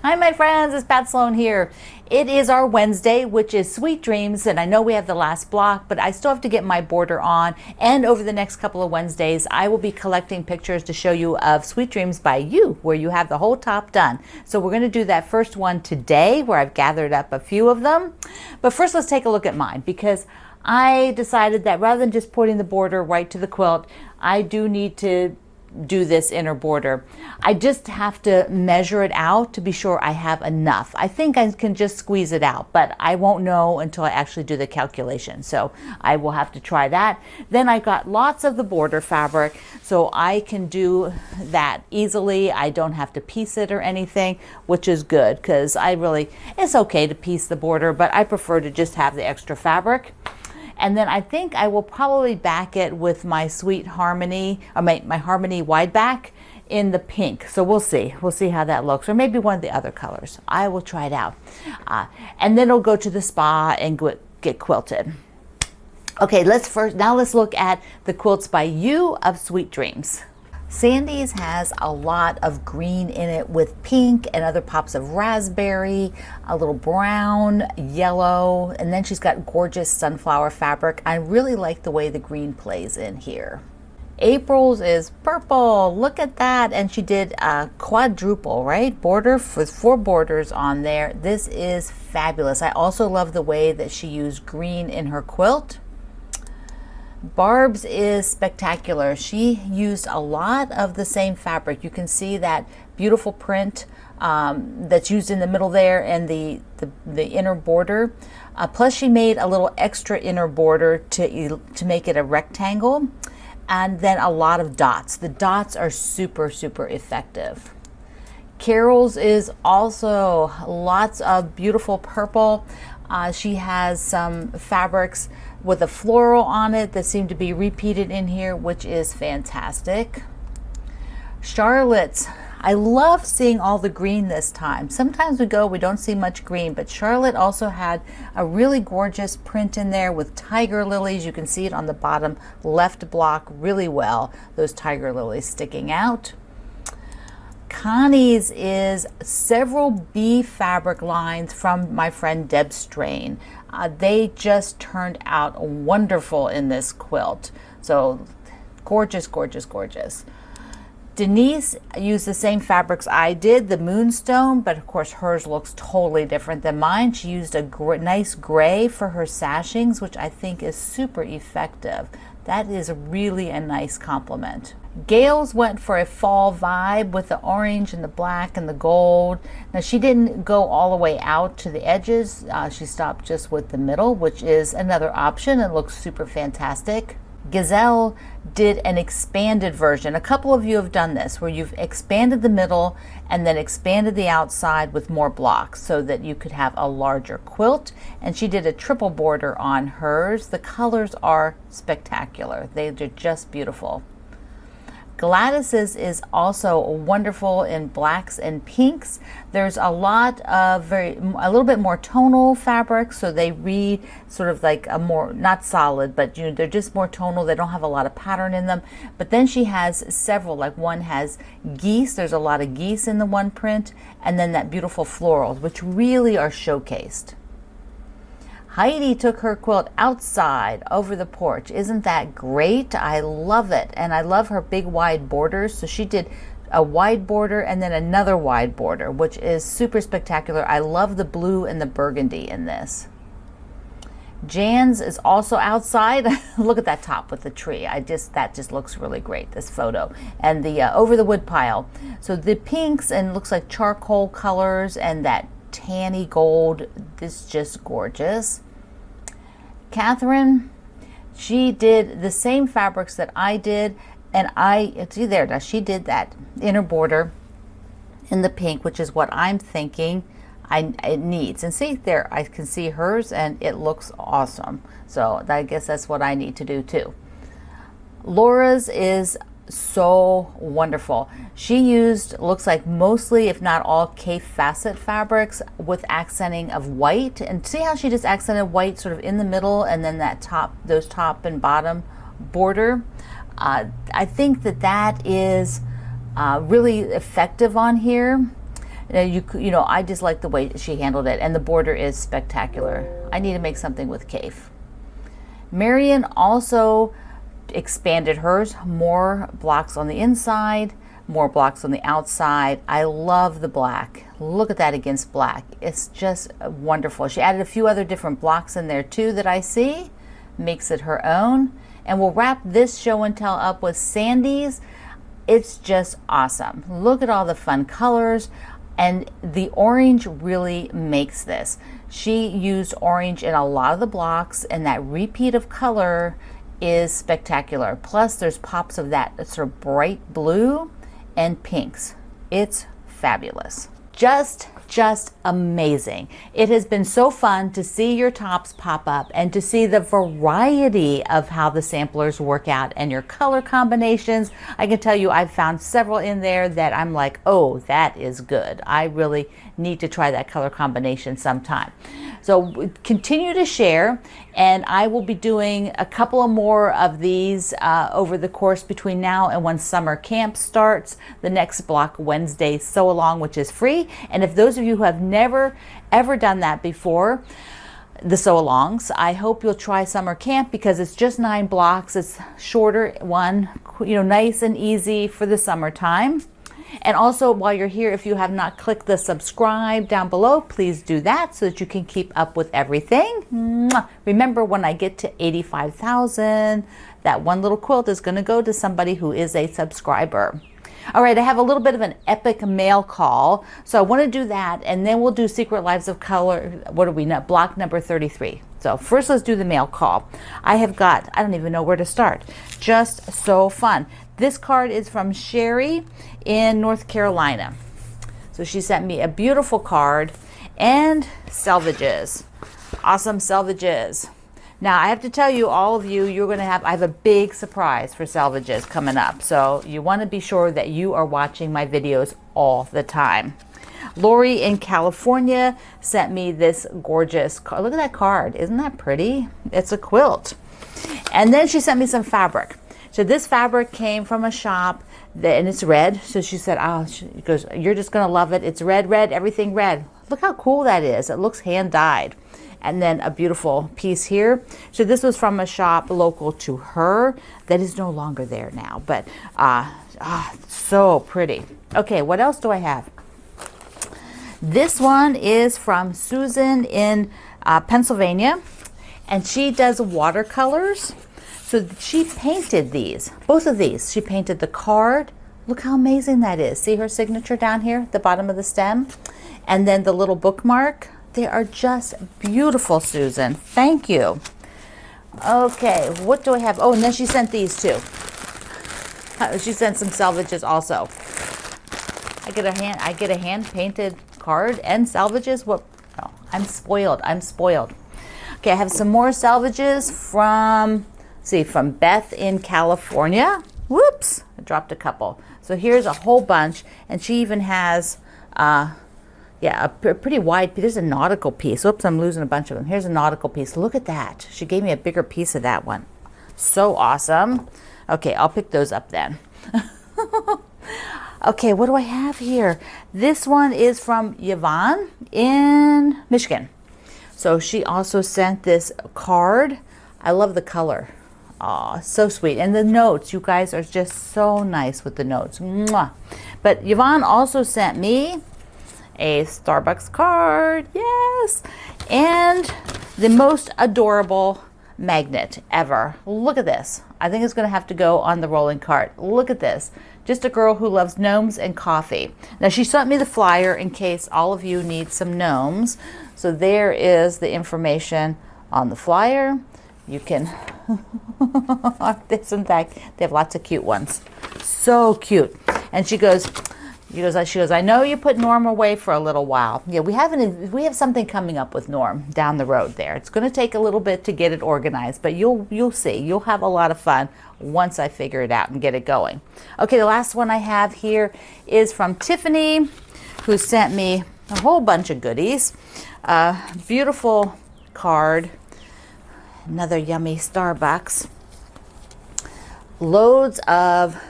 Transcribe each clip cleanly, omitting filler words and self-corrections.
Hi my friends, it's Pat Sloan here. It is our Wednesday, which is Sweet Dreams, and I know we have the last block, but I still have to get my border on, and over the next couple of Wednesdays I will be collecting pictures to show you of Sweet Dreams by you, where you have the whole top done. So we're going to do that first one today, where I've gathered up a few of them. But first let's take a look at mine, because I decided that rather than just putting the border right to the quilt, I do need to do this inner border. I just have to measure it out to be sure I have enough. I think I can just squeeze it out, but I won't know until I actually do the calculation. So I will have to try that. Then I got lots of the border fabric, so I can do that easily. I don't have to piece it or anything, which is good, because it's okay to piece the border, but I prefer to just have the extra fabric. And then I think I will probably back it with my Sweet Harmony, or my Harmony wide back in the pink. So we'll see. We'll see how that looks, or maybe one of the other colors. I will try it out. And then it'll go to the spa and get quilted. Okay, let's look at the quilts by you of Sweet Dreams. Sandy's has a lot of green in it with pink and other pops of raspberry, a little brown, yellow, and then she's got gorgeous sunflower fabric. I really like the way the green plays in here. April's is purple. Look at that. And she did a quadruple, right? Border with 4 borders on there. This is fabulous. I also love the way that she used green in her quilt. Barb's is spectacular. She used a lot of the same fabric. You can see that beautiful print that's used in the middle there and the inner border. Plus she made a little extra inner border to make it a rectangle, and then a lot of dots. The dots are super, super effective. Carol's is also lots of beautiful purple. She has some fabrics with a floral on it that seem to be repeated in here, which is fantastic. Charlotte's, I love seeing all the green this time. Sometimes we don't see much green, but Charlotte also had a really gorgeous print in there with tiger lilies. You can see it on the bottom left block really well, those tiger lilies sticking out. Connie's is several bee fabric lines from my friend Deb Strain. They just turned out wonderful in this quilt. So gorgeous, gorgeous, gorgeous. Denise used the same fabrics I did, the Moonstone, but of course hers looks totally different than mine. She used a nice gray for her sashings, which I think is super effective. That is really a nice compliment. Gail's went for a fall vibe with the orange and the black and the gold. Now she didn't go all the way out to the edges. She stopped just with the middle, which is another option. It looks super fantastic. Gazelle did an expanded version. A couple of you have done this, where you've expanded the middle and then expanded the outside with more blocks so that you could have a larger quilt. And she did a triple border on hers. The colors are spectacular. They're just beautiful. Gladys's is also wonderful in blacks and pinks. There's a lot of a little bit more tonal fabric, so they read sort of like a more, not solid, but they're just more tonal. They don't have a lot of pattern in them. But then she has several, like one has geese. There's a lot of geese in the one print, and then that beautiful florals, which really are showcased. Heidi took her quilt outside over the porch. Isn't that great? I love it. And I love her big wide borders. So she did a wide border and then another wide border, which is super spectacular. I love the blue and the burgundy in this. Jan's is also outside. Look at that top with the tree. That just looks really great, this photo. And the over the wood pile. So the pinks and looks like charcoal colors and that tanny gold, this is just gorgeous. Catherine, she did the same fabrics that I did, and see there, now she did that inner border in the pink, which is what I'm thinking it needs. And see there, I can see hers and it looks awesome. So I guess that's what I need to do too. Laura's is so wonderful. She used, looks like mostly, if not all, Kaffe Fassett fabrics with accenting of white. And see how she just accented white sort of in the middle, and then that top, those top and bottom border. I think that is really effective on here. You know, I just like the way she handled it, and the border is spectacular. I need to make something with Kaffe. Marion also expanded hers, more blocks on the inside, more blocks on the outside. I love the black. Look at that against black. It's just wonderful. She added a few other different blocks in there too that I see. Makes it her own. And we'll wrap this show and tell up with Sandy's. It's just awesome. Look at all the fun colors, and the orange really makes this. She used orange in a lot of the blocks, and that repeat of color is spectacular. Plus there's pops of that sort of bright blue and pinks. It's fabulous. Just amazing. It has been so fun to see your tops pop up and to see the variety of how the samplers work out and your color combinations. I can tell you I've found several in there that I'm like, oh, that is good. I really need to try that color combination sometime. So continue to share, and I will be doing a couple of more of these over the course between now and when summer camp starts. The next block Wednesday sew along, which is free. And if those of you who have never ever done that before, the sew alongs, I hope you'll try summer camp, because it's just 9 blocks. It's shorter one, you know, nice and easy for the summertime. And also, while you're here, if you have not clicked the subscribe down below, please do that so that you can keep up with everything. Mwah. Remember, when I get to 85,000, that one little quilt is going to go to somebody who is a subscriber. All right, I have a little bit of an epic mail call, so I want to do that, and then we'll do Secret Lives of Color. What are we now? Block number 33. So first, let's do the mail call. I have got, I don't even know where to start. Just so fun. This card is from Sherry in North Carolina. So she sent me a beautiful card and selvages. Awesome selvages. Now I have to tell you, all of you, you're going to have, I have a big surprise for selvages coming up. So you want to be sure that you are watching my videos all the time. Lori in California sent me this gorgeous card. Look at that card. Isn't that pretty? It's a quilt. And then she sent me some fabric. So this fabric came from a shop and it's red. So she said, oh, she goes, you're just going to love it. It's red, red, everything red. Look how cool that is. It looks hand dyed. And then a beautiful piece here. So this was from a shop local to her that is no longer there now, but so pretty. Okay, what else do I have? This one is from Susan in Pennsylvania, and she does watercolors. So she painted these, both of these. She painted the card. Look how amazing that is. See her signature down here at the bottom of the stem? And then the little bookmark. They are just beautiful, Susan. Thank you. Okay, what do I have? Oh, and then she sent these too. She sent some selvages also. I get a hand painted card and selvages. What? Oh, I'm spoiled. I'm spoiled. Okay, I have some more selvages from, see, from Beth in California. Whoops, I dropped a couple. So here's a whole bunch, and she even has yeah, a pretty wide piece. There's a nautical piece. Oops, I'm losing a bunch of them. Here's a nautical piece. Look at that. She gave me a bigger piece of that one. So awesome. Okay, I'll pick those up then. Okay, what do I have here? This one is from Yvonne in Michigan. So she also sent this card. I love the color. Aw, so sweet. And the notes, you guys are just so nice with the notes. Mwah. But Yvonne also sent me a Starbucks card, yes, and the most adorable magnet ever. Look at this. I think it's going to have to go on the rolling cart. Look at this. Just a girl who loves gnomes and coffee. Now she sent me the flyer in case all of you need some gnomes. So there is the information on the flyer. You can, in fact, they have lots of cute ones. So cute. And she goes, I know you put Norm away for a little while. Yeah, we have something coming up with Norm down the road there. It's going to take a little bit to get it organized, but you'll see. You'll have a lot of fun once I figure it out and get it going. Okay, the last one I have here is from Tiffany, who sent me a whole bunch of goodies. Beautiful card. Another yummy Starbucks. Loads of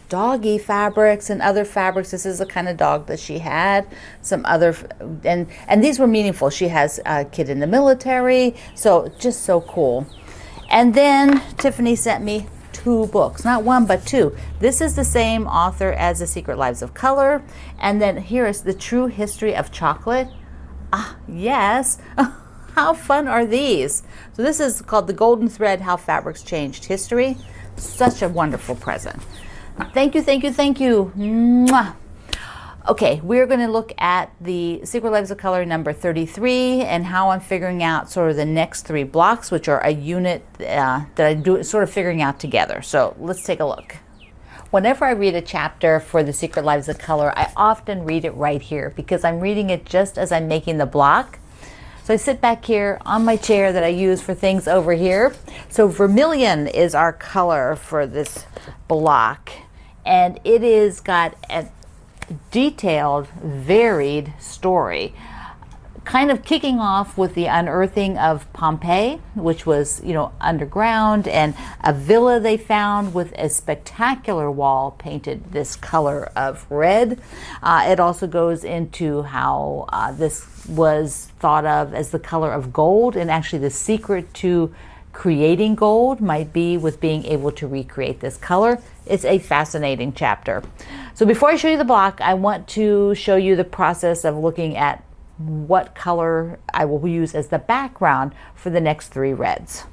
doggy fabrics and other fabrics. This is the kind of dog that she had. Some other, and these were meaningful. She has a kid in the military, so just so cool. And then Tiffany sent me 2 books, not 1 but 2. This is the same author as The Secret Lives of Color, and then here is The True History of Chocolate. Ah, yes. How fun are these? So this is called The Golden Thread, How Fabrics Changed History. Such a wonderful present. Thank you, thank you, thank you. Mwah. Okay, we're going to look at the Secret Lives of Color number 33 and how I'm figuring out sort of the next 3 blocks, which are a unit that I do sort of figuring out together. So let's take a look. Whenever I read a chapter for the Secret Lives of Color, I often read it right here because I'm reading it just as I'm making the block. So I sit back here on my chair that I use for things over here. So vermilion is our color for this block, and it is got a detailed, varied story, kind of kicking off with the unearthing of Pompeii, which was, underground, and a villa they found with a spectacular wall painted this color of red. It also goes into how this was thought of as the color of gold, and actually the secret to creating gold might be with being able to recreate this color. It's a fascinating chapter. So before I show you the block, I want to show you the process of looking at what color I will use as the background for the next 3 reds.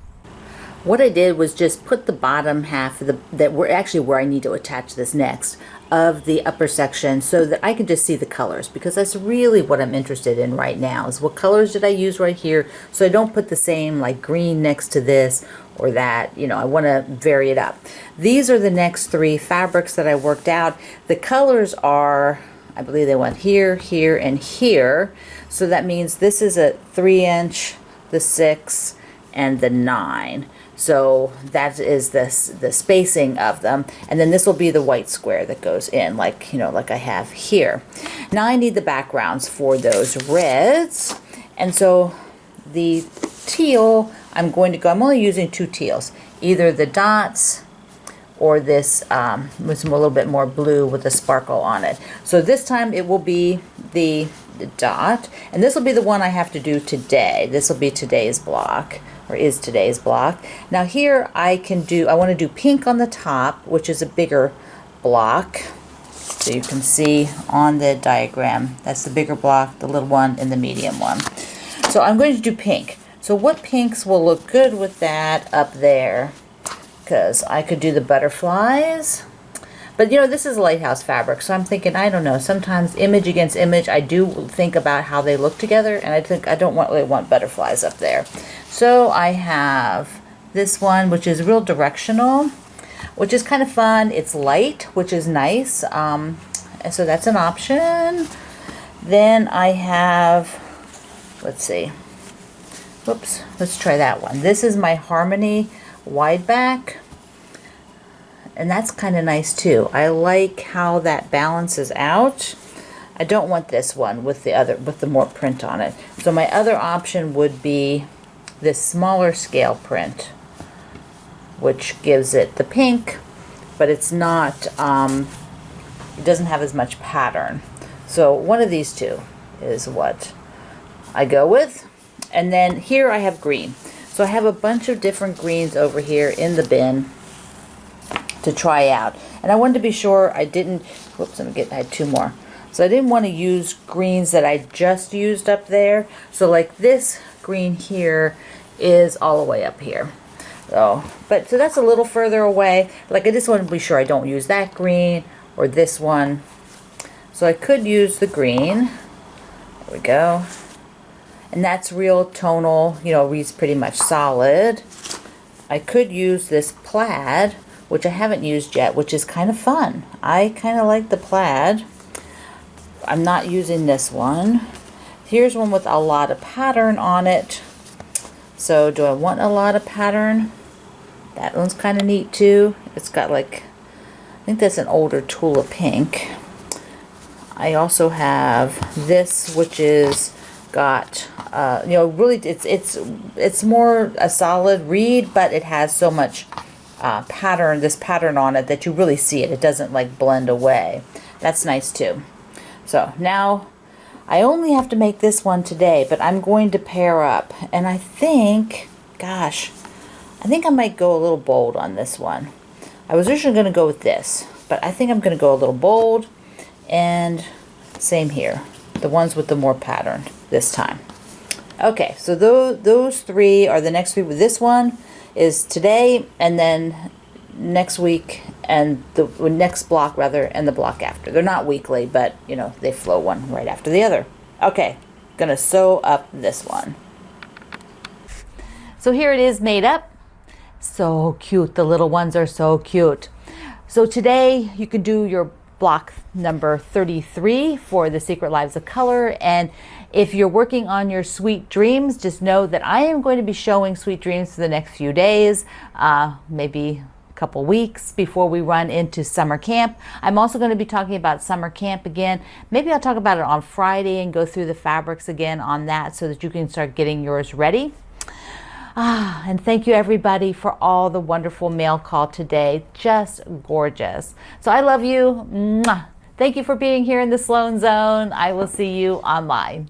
What I did was just put the bottom half of that were actually where I need to attach this next of the upper section so that I can just see the colors, because that's really what I'm interested in right now, is what colors did I use right here, so I don't put the same like green next to this or that. I want to vary it up. These are the next 3 fabrics that I worked out. The colors are, I believe they went here, here, and here. So that means this is a 3-inch, the 6, and the 9. So that is the spacing of them. And then this will be the white square that goes in, like I have here. Now I need the backgrounds for those reds. And so the teal, I'm only using 2 teals, either the dots or this with a little bit more blue with a sparkle on it. So this time it will be the dot, and this will be the one I have to do today. This will be today's block, or is today's block. Now here I want to do pink on the top, which is a bigger block. So you can see on the diagram, that's the bigger block, the little one, and the medium one. So I'm going to do pink. So what pinks will look good with that up there? Because I could do the butterflies. But this is lighthouse fabric, so I'm thinking, I don't know, sometimes image against image, I do think about how they look together, and I think I don't really want butterflies up there. So I have this one, which is real directional, which is kind of fun. It's light, which is nice. And so that's an option. Then I have, let's see, whoops, let's try that one. This is my Harmony wide back, and that's kind of nice too. I like how that balances out. I don't want this one with the more print on it. So my other option would be this smaller scale print, which gives it the pink, but it's not, it doesn't have as much pattern. So one of these 2 is what I go with. And then here I have green. So I have a bunch of different greens over here in the bin to try out. And I wanted to be sure I didn't, whoops, I had 2 more. So I didn't want to use greens that I just used up there. So like this green here is all the way up here. So that's a little further away. Like I just want to be sure I don't use that green or this one. So I could use the green. There we go. And that's real tonal, reads pretty much solid. I could use this plaid, which I haven't used yet, which is kind of fun. I kind of like the plaid. I'm not using this one. Here's one with a lot of pattern on it. So do I want a lot of pattern? That one's kind of neat too. It's got like, I think that's an older Tula pink. I also have this, which is got really it's more a solid read, but it has so much this pattern on it that you really see it. It doesn't like blend away. That's nice too. So now I only have to make this one today, but I'm going to pair up. And I think, gosh, I think I might go a little bold on this one. I was originally going to go with this, but I think I'm going to go a little bold, and same here. The ones with the more pattern this time. Okay, so those three are the next week. This one is today, and then next week, and the next block rather, and the block after. They're not weekly, but you know, they flow one right after the other. Okay, gonna sew up this one. So here it is made up. So cute. The little ones are so cute. So today you can do your block number 33 for the Secret Lives of Color. And if you're working on your Sweet Dreams, just know that I am going to be showing Sweet Dreams for the next few days, maybe a couple weeks before we run into summer camp. I'm also going to be talking about summer camp again. Maybe I'll talk about it on Friday and go through the fabrics again on that so that you can start getting yours ready. And thank you everybody for all the wonderful mail call today. Just gorgeous. So I love you. Mwah. Thank you for being here in the Sloan Zone. I will see you online.